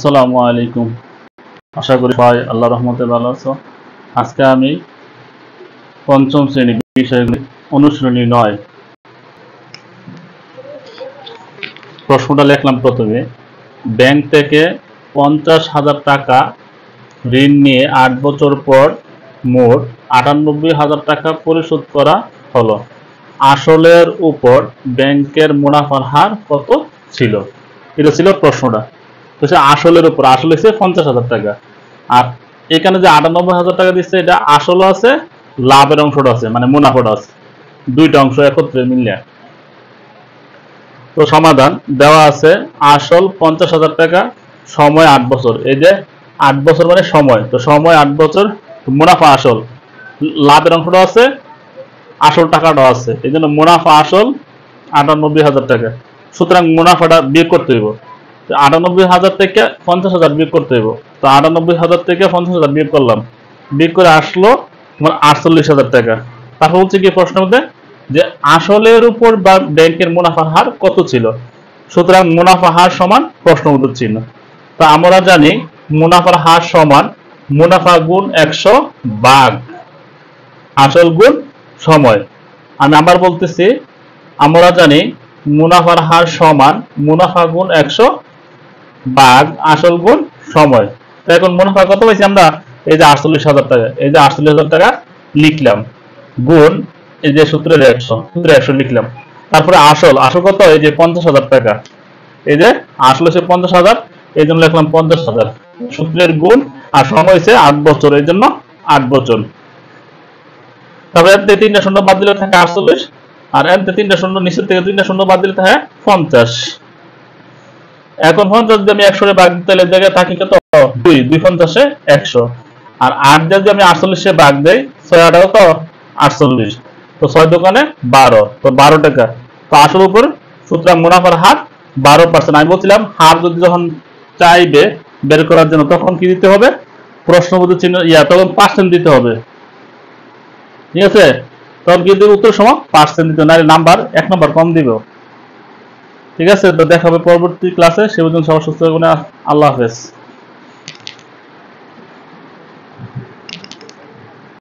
আসসালামু আলাইকুম। আশা করি সবাই আল্লাহর রহমতে ভালো আছো। আজকে আমি পঞ্চম শ্রেণী বিষয়গুলি অনুশীলনী 9 প্রশ্নটা লিখলাম। প্রথমে, ব্যাংক থেকে 50,000 টাকা ঋণ নিয়ে 8 বছর পর মোট 98,000 টাকা পরিশোধ করা হলো। আসলের উপর ব্যাংকের মুনাফার হার কত ছিল? এটা ছিল প্রশ্নটা। তো সে আসলের উপর, আসলে হচ্ছে 50,000 টাকা, আর এখানে যে 98,000 টাকা দিচ্ছে এটা আসলও আছে, লাভের অংশটা আছে, মানে মুনাফাটা আছে, দুইটা অংশ একত্রে মিলিয়ে। তো সমাধান দেওয়া আছে, আসল 50,000 টাকা, সময় 8 বছর। এই যে 8 বছর মানে সময়, তো সময় 8 বছর, মুনাফা আসল, লাভের অংশটা আছে, আসল টাকাটাও আছে, এই জন্য মুনাফা আসল 98,000 টাকা। সুতরাং মুনাফাটা বিয়োগ করতে হইব। 98,000 থেকে 50,000 বিয়োগ করতে হইব। তো 98,000 থেকে 50,000 বিয়োগ করলাম, বিয়োগ করে আসলো তোমার 48,000 টাকা। তারপর বলছে কি প্রশ্নের মধ্যে যে আসলের উপর বা ব্যাংকের মুনাফার হার কত ছিল। সুতরাং মুনাফা হার সমান প্রশ্নবোধক চিহ্ন। তো আমরা জানি মুনাফার হার সমান মুনাফা গুণ 100 ভাগ আসল গুণ সময়। আমি আবার বলতেছি, আমরা জানি মুনাফার হার সমান মুনাফা গুণ 100 ভাগ আসল গুণ সময়। তো এখন মুনাফা কত পাইছি আমরা? এই যে 48,000 টাকা, এই যে 48,000 টাকা লিখলাম, গুণ এই যে সূত্রের 100 লিখলাম। তারপরে আসল কত? এই যে 50,000 টাকা, এই যে আসল হচ্ছে 50,000, এই জন্য লিখলাম 50,000, সূত্রের গুণ, আর সময় হচ্ছে 8 বছর, এই জন্য 8 বছর। তারপরে এতে 3টা শূন্য বাদ দিলে থাকে 48, আর এতে 3টা শূন্য, নিচের থেকে 3টা শূন্য বাদ দিলে থাকে 50। এখন 50 যদি আমি 100 ভাগ দিতে জায়গায় থাকি কত? 2 50 100, আর 8 যদি আমি 48 ভাগ দেই, 6 8 কত? 48, তো 6 দোকানে 12, তো 12 টাকা। তো আসল উপর, সুতরাং মুনাফার হার 12%। আমি বলছিলাম হার যদি যখন চাইবে বের করার জন্য তখন কি দিতে হবে? প্রশ্নবোধক চিহ্ন, তখন পার্সেন্ট দিতে হবে। ঠিক আছে, তখন কিন্তু উত্তর সময় পার্সেন্ট দিতে, না নাম্বার 1 নাম্বার কম দিব। ঠিক আছে, তো দেখা হবে পরবর্তী ক্লাসে। সে পর্যন্ত সবার সুস্থ থাকুন। আল্লাহ হাফেজ।